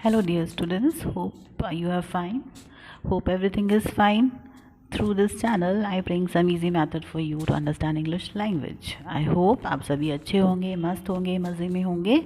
Hello, dear students. Hope you are fine. Hope everything is fine. Through this channel, I bring some easy method for you to understand English language. I hope आप सभी अच्छे होंगे, मस्त होंगे, मज़े में होंगे.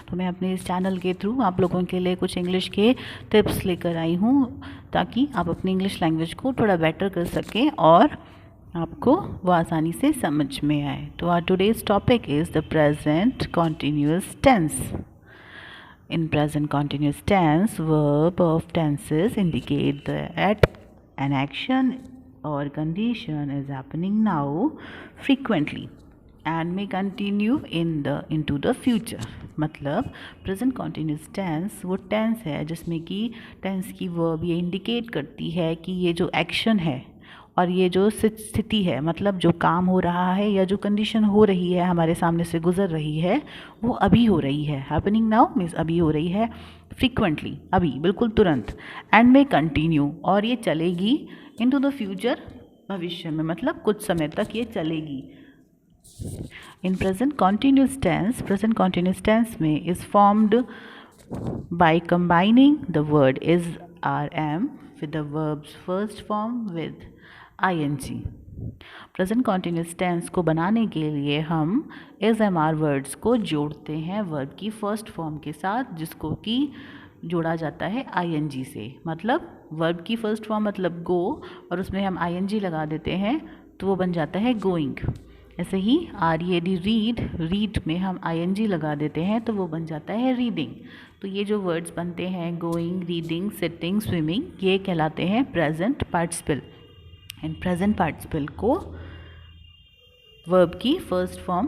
तो मैं अपने इस चैनल के थ्रू आप लोगों के लिए कुछ इंग्लिश के टिप्स लेकर आई हूँ ताकि आप अपनी इंग्लिश लैंग्वेज को थोड़ा बेटर कर सकें और आपको वो आसानी से समझ में आए. तो our today's topic is the present continuous tense. In present continuous tense, verb of tenses indicate that an action or condition is happening now frequently and may continue into the future. मतलब present continuous tense वो tense है जिसमें कि tense की verb ये indicate करती है कि ये जो action है और ये जो स्थिति है, मतलब जो काम हो रहा है या जो कंडीशन हो रही है, हमारे सामने से गुजर रही है, वो अभी हो रही है. हैपनिंग नाउ मीन्स अभी हो रही है. फ्रीक्वेंटली अभी, बिल्कुल तुरंत. एंड में कंटिन्यू और ये चलेगी इनटू द फ्यूचर, भविष्य में, मतलब कुछ समय तक ये चलेगी. इन प्रेजेंट कॉन्टिन्यूस टेंस में is formed by combining the word is are am with the verbs first form with ing. Present continuous tense को बनाने के लिए हम एज एम आर वर्ड्स को जोड़ते हैं वर्ब की फर्स्ट फॉर्म के साथ, जिसको कि जोड़ा जाता है ing से. मतलब वर्ब की फर्स्ट फॉर्म मतलब गो और उसमें हम ing लगा देते हैं तो वो बन जाता है गोइंग. ऐसे ही READ रीड में हम ing लगा देते हैं तो वो बन जाता है रीडिंग. तो ये जो वर्ड्स बनते हैं गोइंग, रीडिंग, सिटिंग, स्विमिंग, ये कहलाते हैं present participle. And present participle को वर्ब की फर्स्ट फॉर्म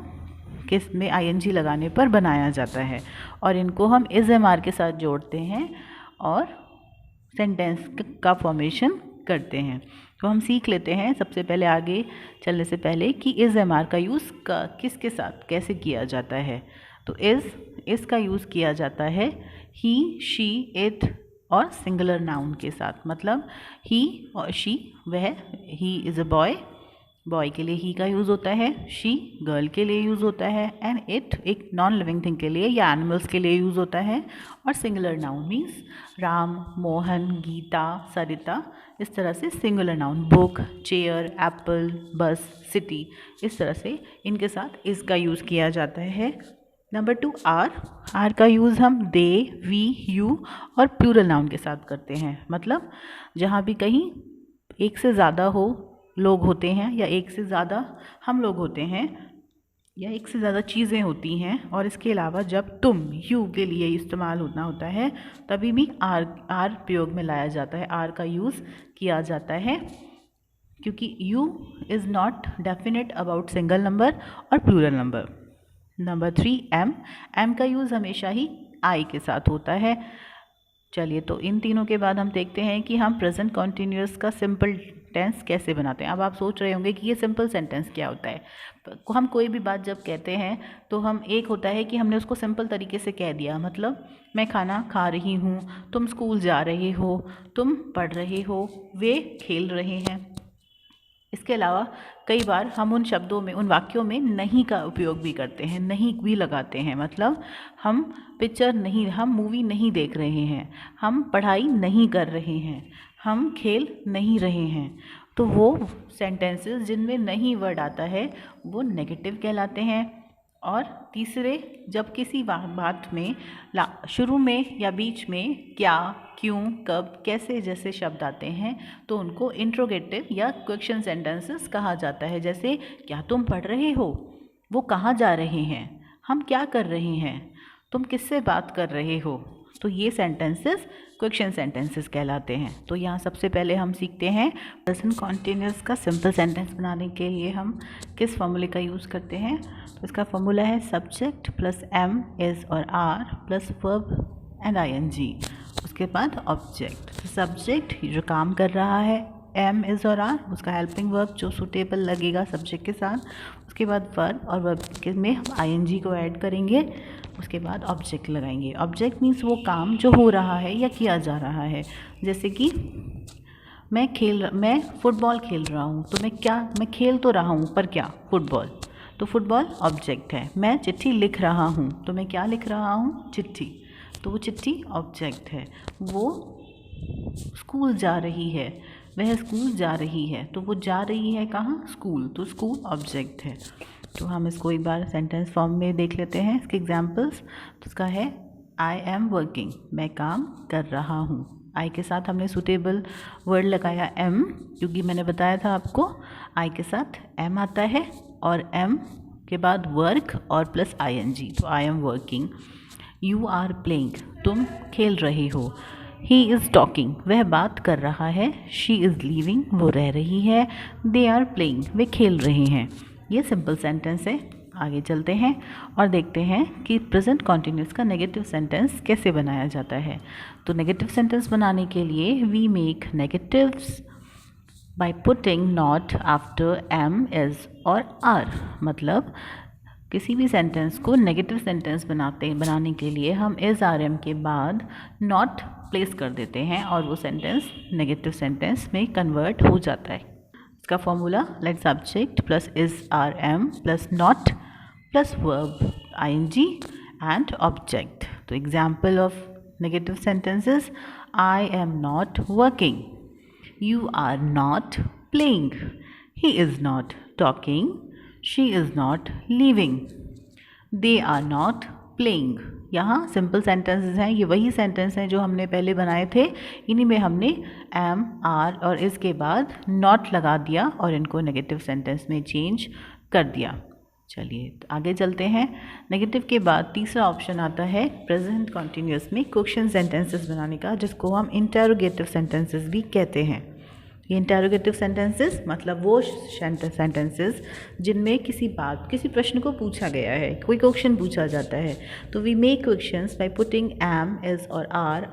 के में ing लगाने पर बनाया जाता है और इनको हम इज एम आर के साथ जोड़ते हैं और सेंटेंस का फॉर्मेशन करते हैं. तो हम सीख लेते हैं सबसे पहले, आगे चलने से पहले, कि इज एम आर का यूज़ किसके साथ कैसे किया जाता है. तो इस का यूज़ किया जाता है ही, शी, इट और सिंगुलर नाउन के साथ. मतलब ही और शी, वह, ही इज़ अ बॉय के लिए ही का यूज़ होता है, शी गर्ल के लिए यूज़ होता है, एंड इट एक नॉन लिविंग थिंग के लिए या एनिमल्स के लिए यूज़ होता है. और singular noun means Ram, Mohan, Geeta, Sarita, इस तरह से singular noun, book, chair, apple, bus, city, इस तरह से इनके साथ इसका यूज़ किया जाता है. नंबर 2, आर का यूज़ हम दे, वी, यू और प्लूरल नाउन के साथ करते हैं. मतलब जहाँ भी कहीं एक से ज़्यादा लोग होते हैं या एक से ज़्यादा हम लोग होते हैं या एक से ज़्यादा चीज़ें होती हैं, और इसके अलावा जब तुम, यू के लिए इस्तेमाल होता है तभी भी आर प्रयोग में लाया जाता है, आर का यूज़ किया जाता है, क्योंकि you is not definite about single number और प्लूरल नंबर. नंबर 3, एम का यूज़ हमेशा ही आई के साथ होता है. चलिए, तो इन तीनों के बाद हम देखते हैं कि हम प्रेजेंट कॉन्टिन्यूअस का सिंपल टेंस कैसे बनाते हैं. अब आप सोच रहे होंगे कि ये सिंपल सेंटेंस क्या होता है. हम कोई भी बात जब कहते हैं तो हम, एक होता है कि हमने उसको सिंपल तरीके से कह दिया, मतलब मैं खाना खा रही हूँ, तुम स्कूल जा रहे हो, तुम पढ़ रहे हो, वे खेल रहे हैं. इसके अलावा कई बार हम उन शब्दों में, उन वाक्यों में नहीं का उपयोग भी करते हैं, नहीं भी लगाते हैं. मतलब हम हम मूवी नहीं देख रहे हैं, हम पढ़ाई नहीं कर रहे हैं, हम खेल नहीं रहे हैं. तो वो सेंटेंसेस जिनमें नहीं वर्ड आता है वो नेगेटिव कहलाते हैं. और तीसरे, जब किसी बात में शुरू में या बीच में क्या, क्यों, कब, कैसे जैसे शब्द आते हैं तो उनको इंट्रोगेटिव या क्वेश्चन सेंटेंसेस कहा जाता है. जैसे क्या तुम पढ़ रहे हो, वो कहाँ जा रहे हैं, हम क्या कर रहे हैं, तुम किससे बात कर रहे हो. तो ये सेंटेंसेस क्वेश्चन सेंटेंसेस कहलाते हैं. तो यहाँ सबसे पहले हम सीखते हैं प्रेजेंट कॉन्टिन्यूअस का सिंपल सेंटेंस बनाने के लिए हम किस फॉर्मूले का यूज़ करते हैं. तो इसका फॉर्मूला है सब्जेक्ट प्लस एम, इज और are plus verb and ing. उसके बाद ऑब्जेक्ट. सब्जेक्ट जो काम कर रहा है, एम, इज और आर, उसका हेल्पिंग वर्ब जो सूटेबल लगेगा सब्जेक्ट के साथ. उसके बाद वर्ब, और वर्ब में हम ing को ऐड करेंगे. उसके बाद ऑब्जेक्ट लगाएंगे. ऑब्जेक्ट मीन्स वो काम जो हो रहा है या किया जा रहा है. जैसे कि मैं फुटबॉल खेल रहा हूँ, तो मैं खेल तो रहा हूँ पर क्या, फुटबॉल. तो फुटबॉल ऑब्जेक्ट है. मैं चिट्ठी लिख रहा हूँ, तो मैं क्या लिख रहा हूँ, चिट्ठी. तो वो चिट्ठी ऑब्जेक्ट है। वो स्कूल जा रही है, वह स्कूल जा रही है, तो वो जा रही है कहाँ, स्कूल, तो स्कूल ऑब्जेक्ट है। तो हम इसको एक बार सेंटेंस फॉर्म में देख लेते हैं इसके एग्जाम्पल्स। तो इसका है आई एम वर्किंग, मैं काम कर रहा हूँ। आई के साथ हमने सूटेबल वर्ड लगाया एम, क्योंकि मैंने बताया था आपको आई के साथ एम आता है और एम के बाद वर्क और प्लस ING, तो I am working. You are playing, तुम खेल रहे हो। ही इज़ टॉकिंग, वह बात कर रहा है। शी इज़ लीविंग, वो रह रही है। दे आर प्लेइंग, वे खेल रहे हैं। ये सिंपल सेंटेंस है। आगे चलते हैं और देखते हैं कि प्रेजेंट कॉन्टिन्यूस का नेगेटिव सेंटेंस कैसे बनाया जाता है। तो नेगेटिव सेंटेंस बनाने के लिए we make negatives by putting not after am, is और आर। मतलब किसी भी सेंटेंस को नेगेटिव सेंटेंस बनाने के लिए हम इज आर एम के बाद नॉट प्लेस कर देते हैं और वो सेंटेंस नेगेटिव सेंटेंस में कन्वर्ट हो जाता है। इसका formula let subject plus is are am plus not plus verb ING and object. तो example of negative sentences, I am not working, you are not playing, he is not talking, she is not living, they are not playing. यहाँ simple sentences हैं, ये वही sentence हैं जो हमने पहले बनाए थे। इन्हीं में हमने एम, आर और इसके बाद नॉट लगा दिया और इनको नेगेटिव सेंटेंस में चेंज कर दिया। चलिए आगे चलते हैं। नेगेटिव के बाद तीसरा ऑप्शन आता है प्रेजेंट कॉन्टिन्यूअस में क्वेश्चन सेंटेंसेस बनाने का, जिसको हम इंटरोगेटिव सेंटेंसेस भी कहते हैं। ये इंटरोगेटिव सेंटेंसेस मतलब वो सेंटेंसेस जिनमें किसी प्रश्न को पूछा गया है, कोई क्वेश्चन पूछा जाता है। तो we make questions by putting am, is और आर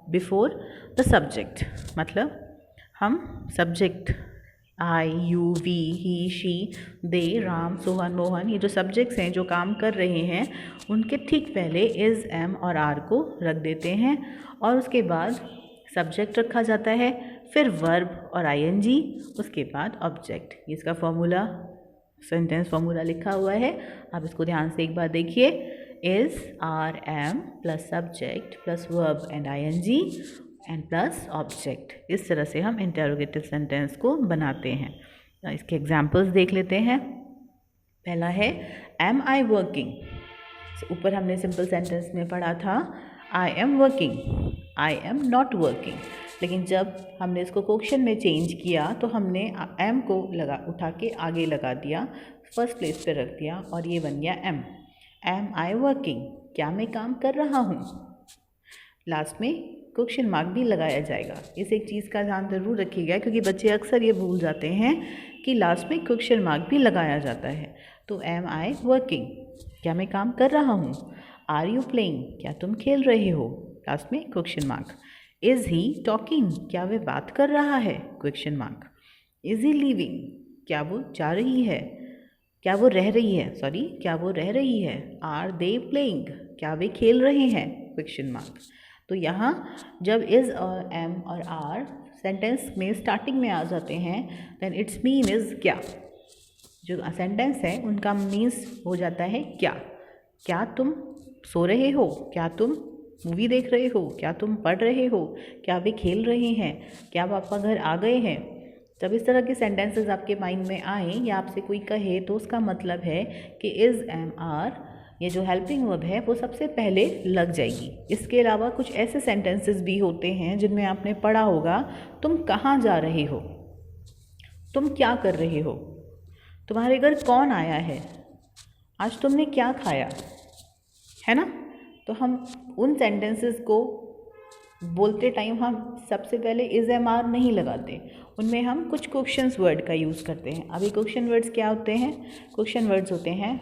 बिफोर द सब्जेक्ट। मतलब हम subject I, you, we, he, she, they, Ram, Sohan, Mohan, ये जो सब्जेक्ट्स हैं जो काम कर रहे हैं उनके ठीक पहले इज़, एम और आर को रख देते हैं और उसके बाद सब्जेक्ट रखा जाता है, फिर वर्ब और ING, उसके बाद ऑब्जेक्ट। इसका फॉर्मूला सेंटेंस फॉर्मूला लिखा हुआ है, आप इसको ध्यान से एक बार देखिए। Is, are, am plus subject plus verb and ING and plus object. इस तरह से हम इंटरोगेटिव सेंटेंस को बनाते हैं। इसके एग्जाम्पल्स देख लेते हैं। पहला है एम आई वर्किंग। ऊपर हमने सिंपल सेंटेंस में पढ़ा था आई am working, I am not working, लेकिन जब हमने इसको क्वेश्चन में चेंज किया तो हमने एम को उठा के आगे लगा दिया, फर्स्ट प्लेस पे रख दिया और ये बन गया एम। एम आई वर्किंग, क्या मैं काम कर रहा हूँ। लास्ट में क्वेश्चन मार्क भी लगाया जाएगा। इस एक चीज़ का ध्यान ज़रूर रखिएगा क्योंकि बच्चे अक्सर ये भूल जाते हैं कि लास्ट में क्वेश्चन मार्क भी लगाया जाता है। तो एम आई वर्किंग, क्या मैं काम कर रहा हूँ। आर यू प्लेइंग, क्या तुम खेल रहे हो, लास्ट में question mark. Is he talking, क्या वह बात कर रहा है, question mark. Is he living, क्या वो जा रही है, क्या वो रह रही है, क्या वो रह रही है। आर दे प्लेइंग, क्या वे खेल रहे हैं, क्वेश्चन मार्क। तो यहाँ जब इज़ और एम और आर सेंटेंस में स्टार्टिंग में आ जाते हैं देन इट्स मीन इज़ क्या। जो सेंटेंस है उनका मीन्स हो जाता है क्या। क्या तुम सो रहे हो, क्या तुम मूवी देख रहे हो, क्या तुम पढ़ रहे हो, क्या वे खेल रहे हैं, क्या पापा घर आ गए हैं। जब इस तरह के सेंटेंसेस आपके माइंड में आए या आपसे कोई कहे तो उसका मतलब है कि इज़, एम, आर, ये जो हेल्पिंग वर्ब है वो सबसे पहले लग जाएगी। इसके अलावा कुछ ऐसे सेंटेंसेस भी होते हैं जिनमें आपने पढ़ा होगा तुम कहाँ जा रहे हो, तुम क्या कर रहे हो, तुम्हारे घर कौन आया है, आज तुमने क्या खाया, है ना। तो हम उन सेंटेंसेस को बोलते टाइम हम सबसे पहले इज़, एम, आर नहीं लगाते, उनमें हम कुछ क्वेश्चंस वर्ड का यूज़ करते हैं। अभी क्वेश्चन वर्ड्स क्या होते हैं, क्वेश्चन वर्ड्स होते हैं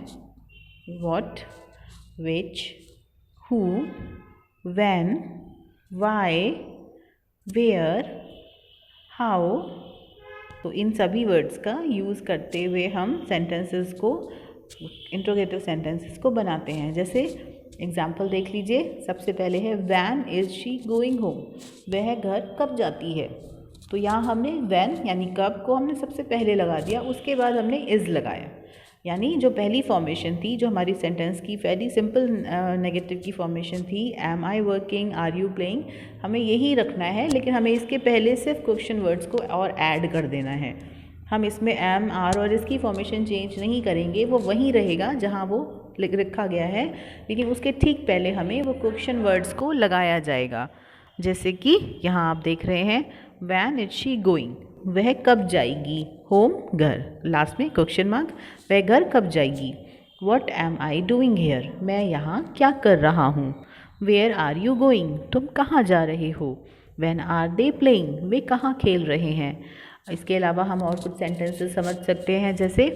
what, which, who, when, why, where, how. तो इन सभी वर्ड्स का यूज़ करते हुए हम सेंटेंसेस को, इंट्रोगेटिव सेंटेंसेस को बनाते हैं। जैसे एग्जाम्पल देख लीजिए। सबसे पहले है when is she going home, वह घर कब जाती है। तो यहाँ हमने व्हेन यानी कब को हमने सबसे पहले लगा दिया, उसके बाद हमने इज़ लगाया। यानी जो पहली फॉर्मेशन थी, जो हमारी सेंटेंस की पहली सिंपल नेगेटिव की फॉर्मेशन थी, am I working, are you playing, हमें यही रखना है, लेकिन हमें इसके पहले सिर्फ क्वेश्चन वर्ड्स को और ऐड कर देना है। हम इसमें एम, आर और इसकी फॉर्मेशन चेंज नहीं करेंगे, वो वहीं रहेगा जहाँ वो रखा गया है, लेकिन उसके ठीक पहले हमें वो क्वेश्चन वर्ड्स को लगाया जाएगा। जैसे कि यहाँ आप देख रहे हैं, वैन इज शी गोइंग, वह कब जाएगी, होम घर, लास्ट में क्वेश्चन मार्क, वह घर कब जाएगी। What am I doing here, मैं यहाँ क्या कर रहा हूँ। वेयर आर यू गोइंग, तुम कहाँ जा रहे हो। व्हेन आर दे प्लेइंग, वे कहाँ खेल रहे हैं। इसके अलावा हम और कुछ सेंटेंसेस समझ सकते हैं, जैसे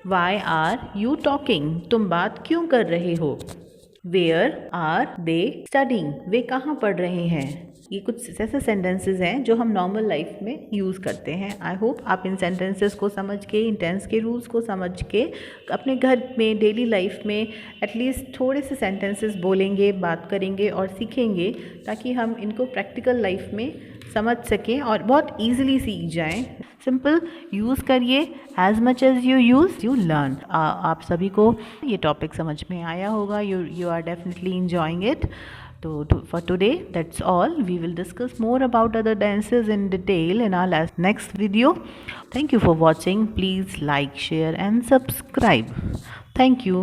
वाई आर यू टॉकिंग, तुम बात क्यों कर रहे हो। वेयर आर दे स्टडिंग, वे कहाँ पढ़ रहे हैं। ये कुछ ऐसे सेंटेंसेस हैं जो हम नॉर्मल लाइफ में यूज़ करते हैं। आई होप आप इन सेंटेंसेस को समझ के, इन टेंस के रूल्स को समझ के अपने घर में, डेली लाइफ में एटलीस्ट थोड़े से सेंटेंसेस बोलेंगे, बात करेंगे और सीखेंगे, ताकि हम इनको प्रैक्टिकल लाइफ में समझ सकें और बहुत ईजिली सीख जाएं। सिंपल यूज़ करिए, as much as you use you learn. आप सभी को ये टॉपिक समझ में आया होगा, you are definitely enjoying it. For today, that's all. We will discuss more about other dances in detail in our next video. Thank you for watching. Please like, share and subscribe. Thank you.